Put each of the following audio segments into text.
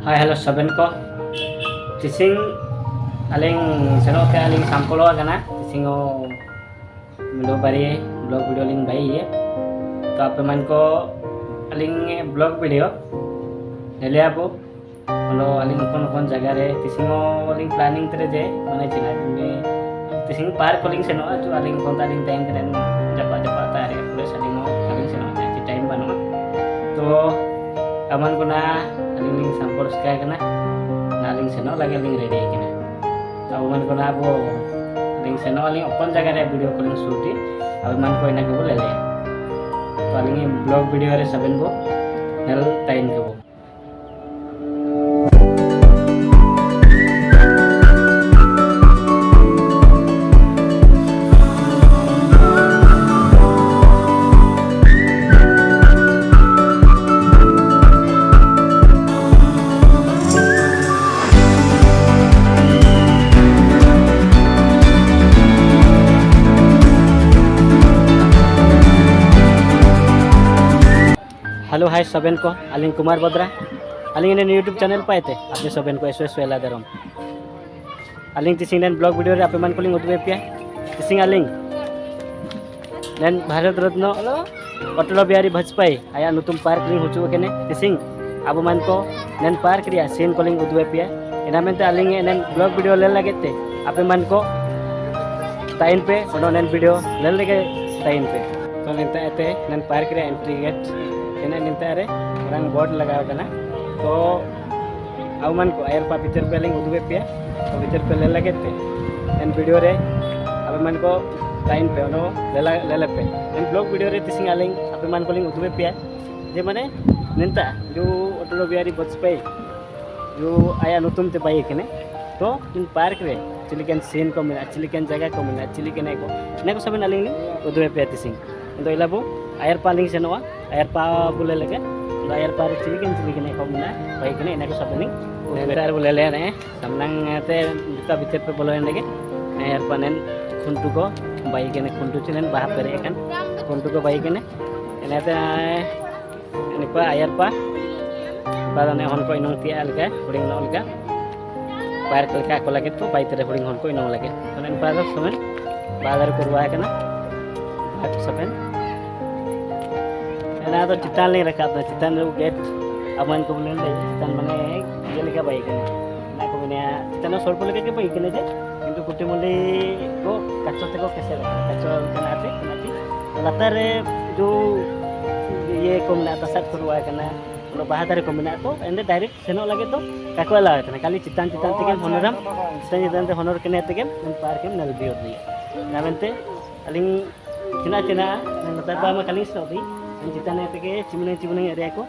Hai halo saben ko tising aling senok ke aling sampolo kana tisingo melo bari blog video ling bai ye to ape man ko aling blog video nele apo ono aling kon jaga re tisingo aling planning tere je mane china me tising park aling senok tu aling kon aling time keren japa ta re pure salingo aling senok ti time banu to aman kuna aling sampor sky kana naling senok lagi aling ready kena tahu man kuna abo aling senok aling open jaga re video calling shoot abe man ko ina ko lele to aling blog video re saben bo nel tain ko hello hi सबन को अलिंग कुमार बद्रा अलिंग ने YouTube channel पाए थे अपने सबन को SS वेला दरम अलिंग तिसिंग नेन ब्लॉग वीडियो रे आपे मन कोलिंग उदवे पिया तिसिंग अलिंग नेन भारत रत्न अटल बिहारी वाजपेयी आया नुतुम पार्क लिंग हुचु केने तिसिंग अब मन को नेन पार्क रिया सीन कोलिंग उदवे पिया एना मेनते अलिंग नेन ब्लॉग वीडियो ले लगेते आपे मन को टाइम पे ओनो नेन वीडियो ले लगे टाइम पे तो नेनते एते नेन पार्क रे एंट्री गेट एने निंता रे रंग बोर्ड लगाव कना तो आवमन को आयर पा पिक्चर पे लिंग उदवे पिया तो पिक्चर पे ले लगेते एन वीडियो रे अब मन को टाइम पे ओनो ले पे एन ब्लॉग वीडियो रे तिसिंग आलिंग अब मन को लिंग उदवे पिया जे माने निंता जो अटल बिहारी वाजपेयी जो आया नुतुम ते पाई कने तो इन पार्क रे चिलिकन सीन को मिला चिलिकन जगह को मिला चिलिकन को सबन आलिंग उदवे पिया तिसिंग तो इलाबो आयर पालिंग सेनवा आयर पा बोले लगे आयर पा चिलिकन को मिला बाई कने इना को सबनी बेरार बोले ले ने समनंग ते दुका भीतर पे बोले लगे आयर पानेन खुंटू को बाई कने खुंटू चिनेन बाहा पेरे कन खुंटू को बाई कने एनाते निपा आयर पा बादने हन को इनों तिया लगे हुडिंग न लगे पार्क लगा को लगे तो बाई तेरे हुडिंग हन को इनों लगे तो ने पादो समय बादर करवा कना बात सबन एना तो चितान ले रखा था चितान रो गेट अमन को बोले चितान माने ये लेका बाई कने ना को ने चितान सोल्प लेके के बाई कने जे किंतु कुटी मुली को कच्चो ते को कैसे कच्चो कना आते नाची लतार जो ये को ना तसट करवा कना नो बाहादार को मिना तो एंडे डायरेक्ट सेनो लगे तो काको ला कना खाली चितान ते के होनरम चितान ते होनर कने ते के पार्क के नल बियो दी नामते अलिंग चिना लतार बा में खाली सो दी चितान ते चिमने एरिया को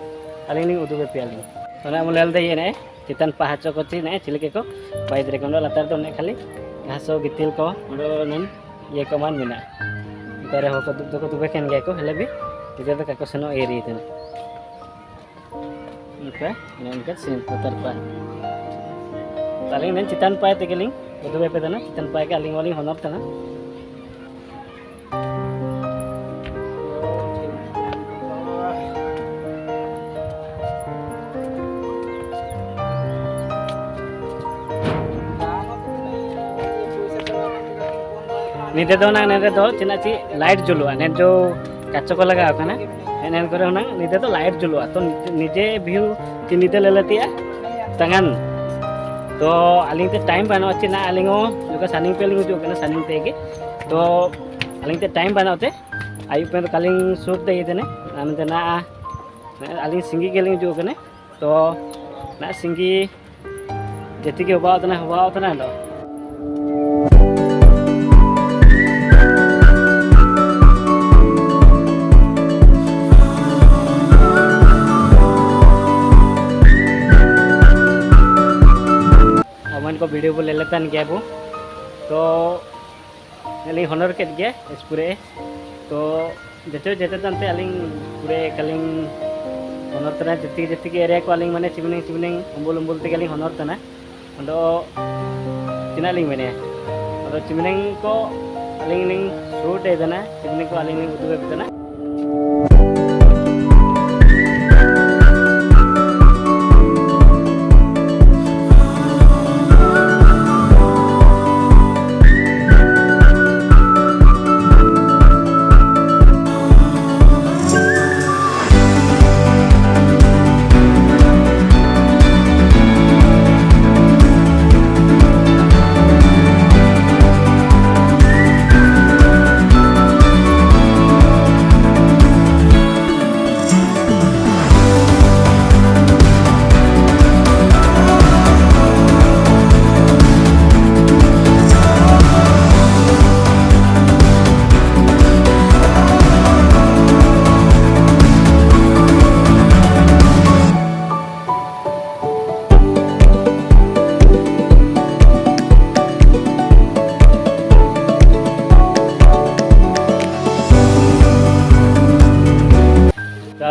अलिंग उदुबे पियालिंग सोना मुलेल दे ने चितान पहाचो को ची ने चिलके को बाइद रे कोंडो लतार तो ने खाली घासो गितिल को ओडो नन ये कमान मिना इतारे हो को दुबे केन गे को हेले भी इते तो काको सनो एरी तने ओके इनके सीन लतार पा तालिंग ने चितान पाए ते गेलिंग उदुबे पे तना चितान पाए के अलिंग वाली होनर तना निदे दो चिना ची लाइट जुलुआ ने जो काचो को लगा कना एन करे होना निदे तो लाइट जुलुआ तो निजे व्यू ची निदे लेलतिया तंगन तो अलिंग ते टाइम बानो ची ना अलिंगो जो का सनिंग पे लिंग जो कना सनिंग ते के तो अलिंग ते टाइम बानोते आयु पे तो कालिंग सूट दे देने आनते ना अलिंग सिंगी के लिंग जो कने तो ना सिंगी जति के हुआ उतना लो को वीडियो को ले लेता नहीं क्या वो तो अलिंग हॉनर के गया इस पूरे तो जते तंते अलिंग पूरे कलिंग हॉनर तना जति के एरिया को अलिंग माने चिमनिंग उम्बुल ते अलिंग हॉनर तना ओंदो तिना अलिंग माने ओंदो चिमनिंग को अलिंग शूट एदना चिमनिंग को अलिंग उदुबे तना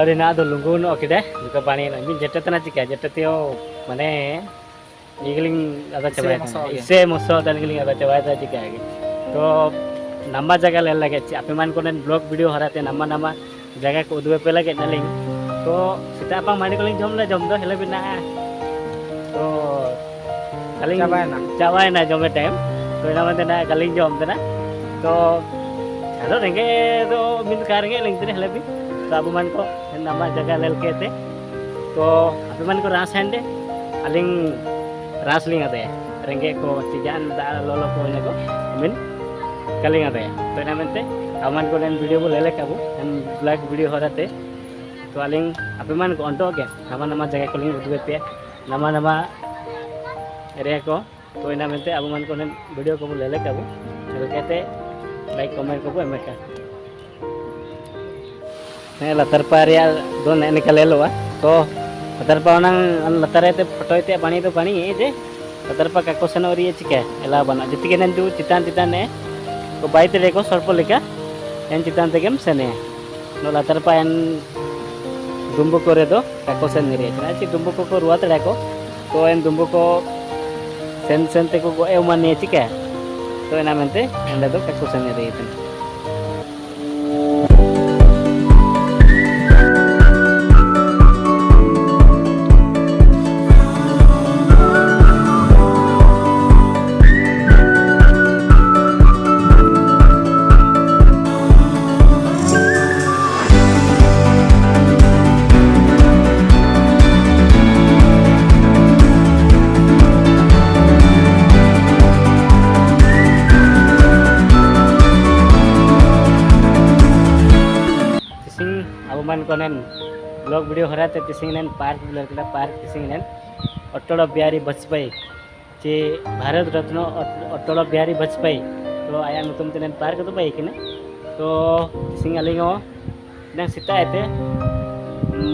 Hari na do lunggu no kide juga pani no min jetta tana cika jetta tio mane igiling ada coba ise moso dan igiling ada coba ta cika ge to namba jaga le lage ape man konen blog video harate nama jaga ko udwe pe lage naling to sita apang mani koling jom do hele bina to kaling cabai na jom time to ina mante na kaling jom tana to ado renge to min karenge ling tene hele bi to abu man ko nama jaga lel kete to ape man ko ras hande aling ras ling ade renge ko tijan da lolo ko ne ko min kaling ade to ina mante aman ko den video bo lele kabu dan black video horate to aling ape man ko onto ge nama jaga ko ling udwe pe nama area ko to ina mante abu man ko den video ko bo lele kabu lele kete like comment ko bo emeka ne latar paria don ne kalelo to latar pa nang an latar te photo te pani to pani e je latar pa ka question ori chike ela bana jeti kenen du citan ne ko bai te ko sorpo leka en citan te gem sene no latar pa en dumbu kore do ka question ni re na chi dumbu ko ruat re ko to en dumbu ko sen te ko e mane chike to ena mente enda do ka question ni re itu konen blog video harate tisingen park bular kala park tisingen Atal Bihari Vajpayee che Bharat Ratna Atal Bihari Vajpayee to aya nutum tenen park to bai kene to tising alingo nang sita ete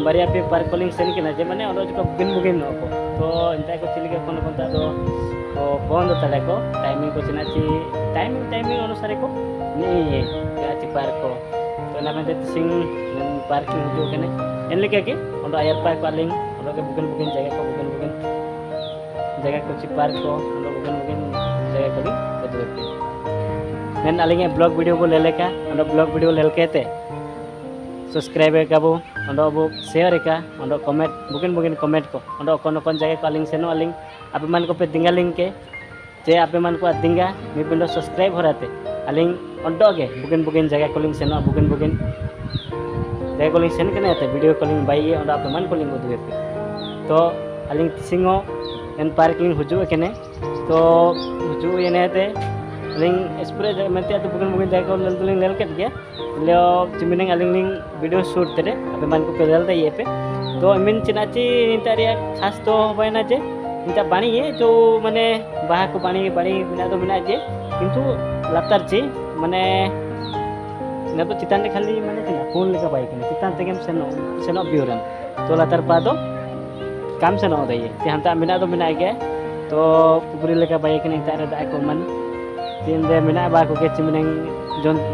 baria pe park calling sen kena je mane odo ko bugin no ko to entai ko chilike kono konta do to bond tale ko timing ko china chi timing anusare ko ni ya chi park ko to na mente tising parking jo kene en leke ke ondo air park paling ondo ke bukan jaga ko bukan jaga ko ci park ko ondo bukan jaga ko ni betul nen alinge blog video bo lele ka ondo blog video lelke te subscribe ka bo ondo bo share ka ondo comment bukan comment ko ondo kon jaga ko aling seno aling ape man ko pe dinga link ke je ape man ko dinga mi pindo subscribe horate aling ondo ge bukan jaga ko link seno bukan jaga calling sen kena te video calling bai ye onda apaman calling udwe pe to aling tisingo en parking huju kene to huju yene te aling spray mate atu bukan jaga ko lel ket ge leo cimineng aling ling video shoot tere apaman ko pedal te ye pe to min chinachi intaria khas to baina je inta bani ye jo mane baha ko bani bina do bina je kintu latar je mane na to citan khali mane tina phone leka bai kene citan te gem seno biuran to latar pa do kam seno dai ti hanta mina do mina ge to pupuri leka bai kene ta ada ko man tin de mina ba ko ke cimeneng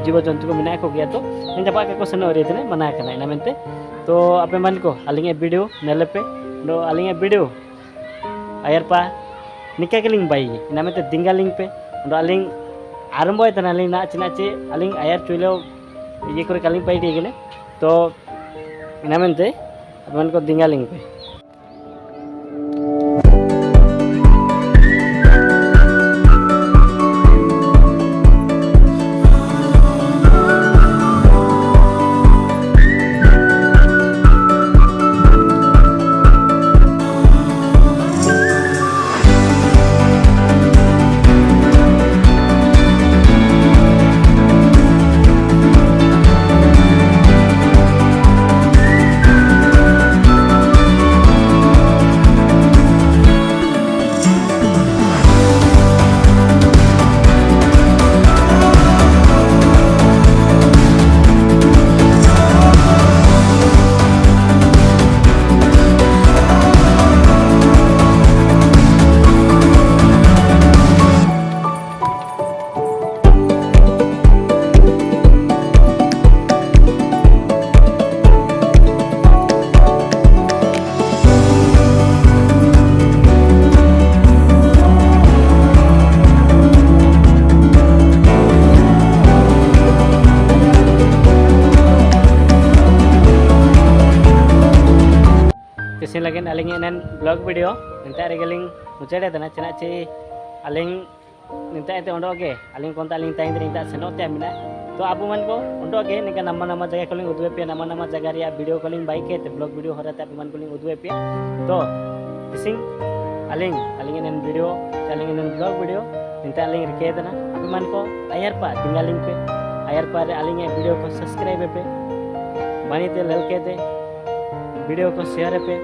jiwa jontu ko mina ko ge to en japa ke ko seno re tene mana kana ina mente to ape man ko alinge video nelepe do alinge video ayar pa nikka ke link bai ina mente dinga link pe do aling aramboy tan aling na chinache aling ayar chuilo ये करे कालिंग पाई ठीक है तो ina mente अपन को dinga link पे aling enen blog video ninta regeling mucede tana cina ci aling ninta ete ondo ge aling konta aling tayang ninta senote amina तो आप मन को उनको के निका nama jaga calling udwe pe nama jaga ria video calling baik ke blog video horate आप मन calling udwe pe तो sing aling enen video aling enen blog video ninta aling rike dana आप मन को ayar pa tinggal link pe ayar pa aling video को subscribe पे bani te lelke te video को share पे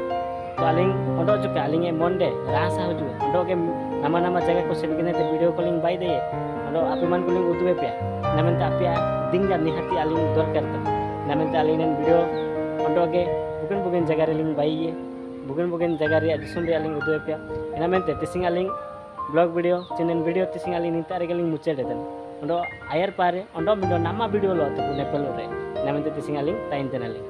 तो aling ondo juga aling monde rasa huju ondo ke nama jaga को sebegini te video calling baik deh ondo आप मन calling udwe pe namun tapi tinggal nih hati aling dorkar tuh namun alingen video untuk ke bukan jaga aling bayi bukan jaga ria disum aling udah ya namun tising aling blog video channel video tising aling ninta aling muncul deh untuk air pare untuk video nama video lo tuh nepal lo namun tising aling tain aling